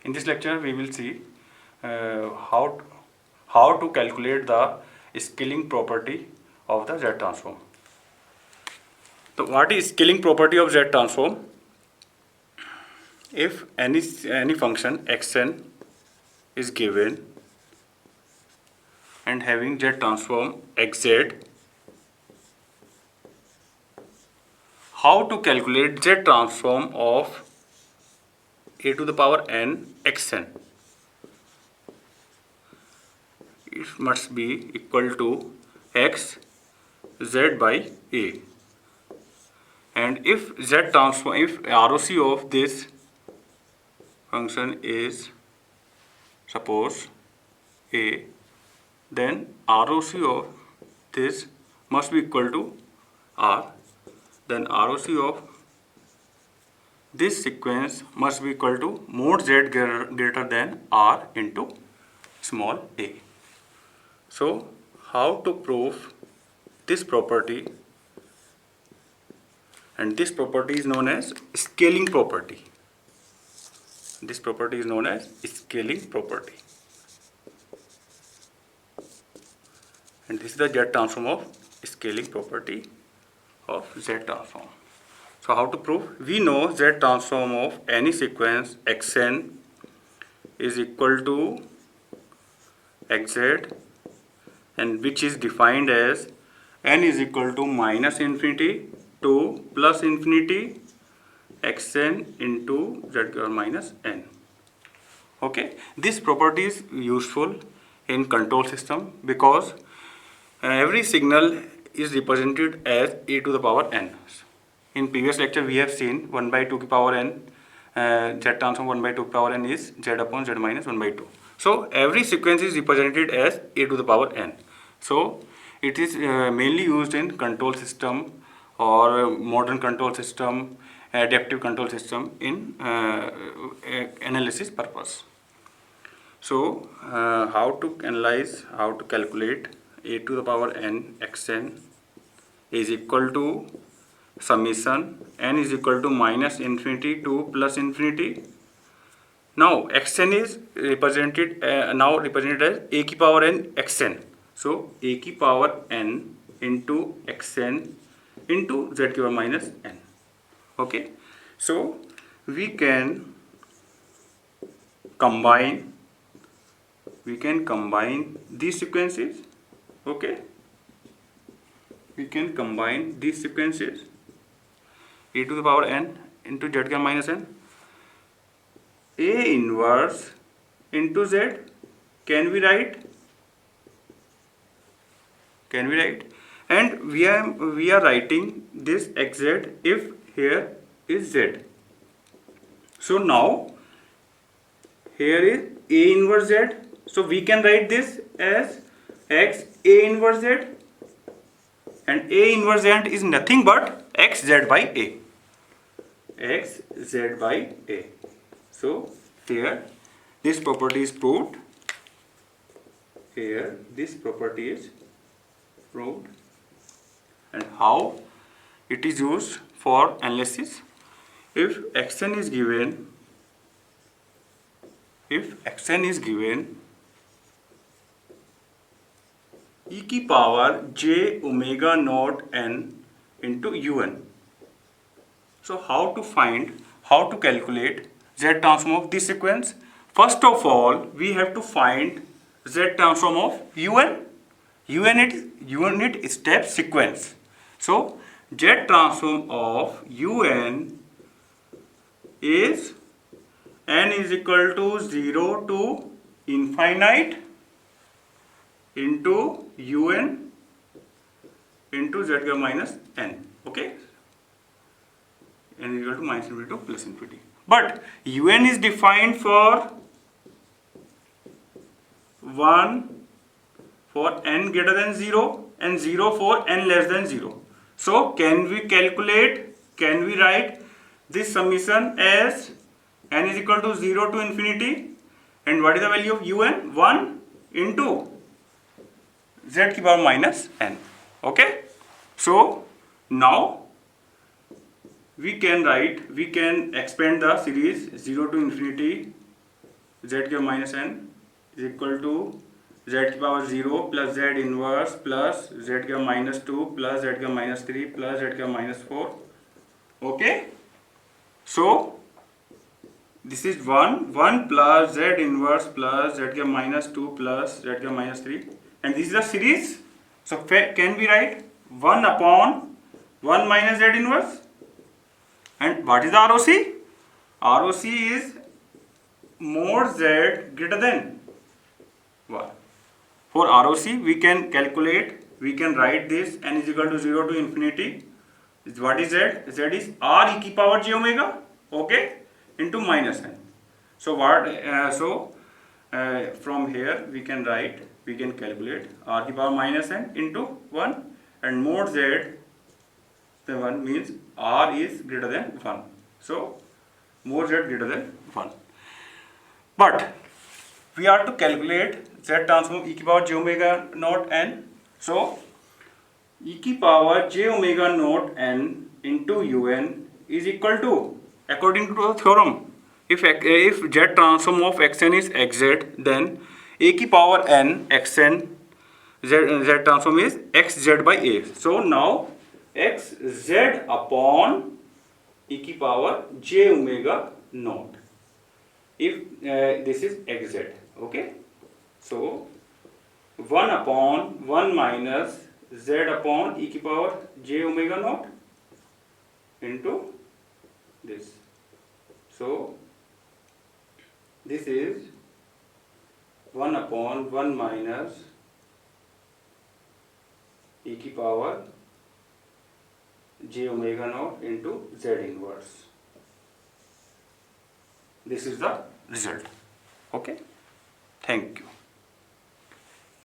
In this lecture, we will see how to calculate the scaling property of the Z transform. So, what is scaling property of Z transform? If any function xn is given and having Z transform xz, how to calculate Z transform of a to the power n xn? It must be equal to x z by a, and if ROC of this function is suppose a, then ROC of this must be equal to r, then ROC of this sequence must be equal to mod z greater than r into small a. So, how to prove this property? And this property is known as scaling property. This property is known as scaling property. And this is the Z transform of scaling property of Z transform. So how to prove? We know Z transform of any sequence xn is equal to xz, and which is defined as n is equal to minus infinity to plus infinity xn into z power minus n. Okay, this property is useful in control system because every signal is represented as e to the power n. In previous lecture we have seen 1 by 2 to the power n, Z transform 1 by 2 to the power n is z upon z minus 1 by 2. So every sequence is represented as e to the power n. So it is mainly used in control system or modern control system, adaptive control system in analysis purpose. So how to analyze, how to calculate a to the power n xn is equal to summation n is equal to minus infinity to plus infinity. Now xn is represented as a की power n xn. So a की power n into xn into z की power minus n. Okay, so we can combine these sequences. Okay, we can combine these sequences e to the power n into z की power minus n. A inverse into z can we write? And we are writing this xz if here is z. So now here is A inverse z. So we can write this as x A inverse z, and A inverse z is nothing but xz by A. xz by A. So here this property is proved. Here this property is proved. And how it is used for analysis? If xn is given, e की power j omega naught n into un. So how to calculate Z transform of this sequence? First of all, we have to find Z transform of un. Unit step sequence. So Z transform of un is n is equal to 0 to infinite into un into z power minus n. Okay, n is equal to minus infinity to plus infinity. But un is defined for 1 for n greater than 0 and 0 for n less than 0. So can we write this summation as n is equal to 0 to infinity, and what is the value of un? 1 into z की power minus n. Okay, so now we can expand the series 0 to infinity z cube minus n is equal to z की power 0 plus z inverse plus z cube minus 2 plus z cube minus 3 plus z cube minus 4. Okay, so this is 1 plus z inverse plus z cube minus 2 plus z cube minus 3, and this is a series. So can we write 1 upon 1 minus z inverse? And what is the ROC? ROC is mod z greater than 1. For ROC we can calculate, we can write this n is equal to 0 to infinity. What is z? Z is r e की power j omega, okay, into minus n. So what? From here we can write, we can calculate r की power minus n into 1, and mod z, the 1 means r is greater than 1. So mod z greater than 1. But we are to calculate z transform e की power j omega naught n. So e की power j omega naught n into un is equal to, according to the theorem, if z transform of xn is xz, then a की power n xn z transform is xz by a. So now xz upon e की power j omega naught, if this is xz, okay. So 1 upon 1 minus z upon e की power j omega naught into this. So this is 1 upon 1 minus e की power j omega naught into z inverse. This is the result. Okay, thank you.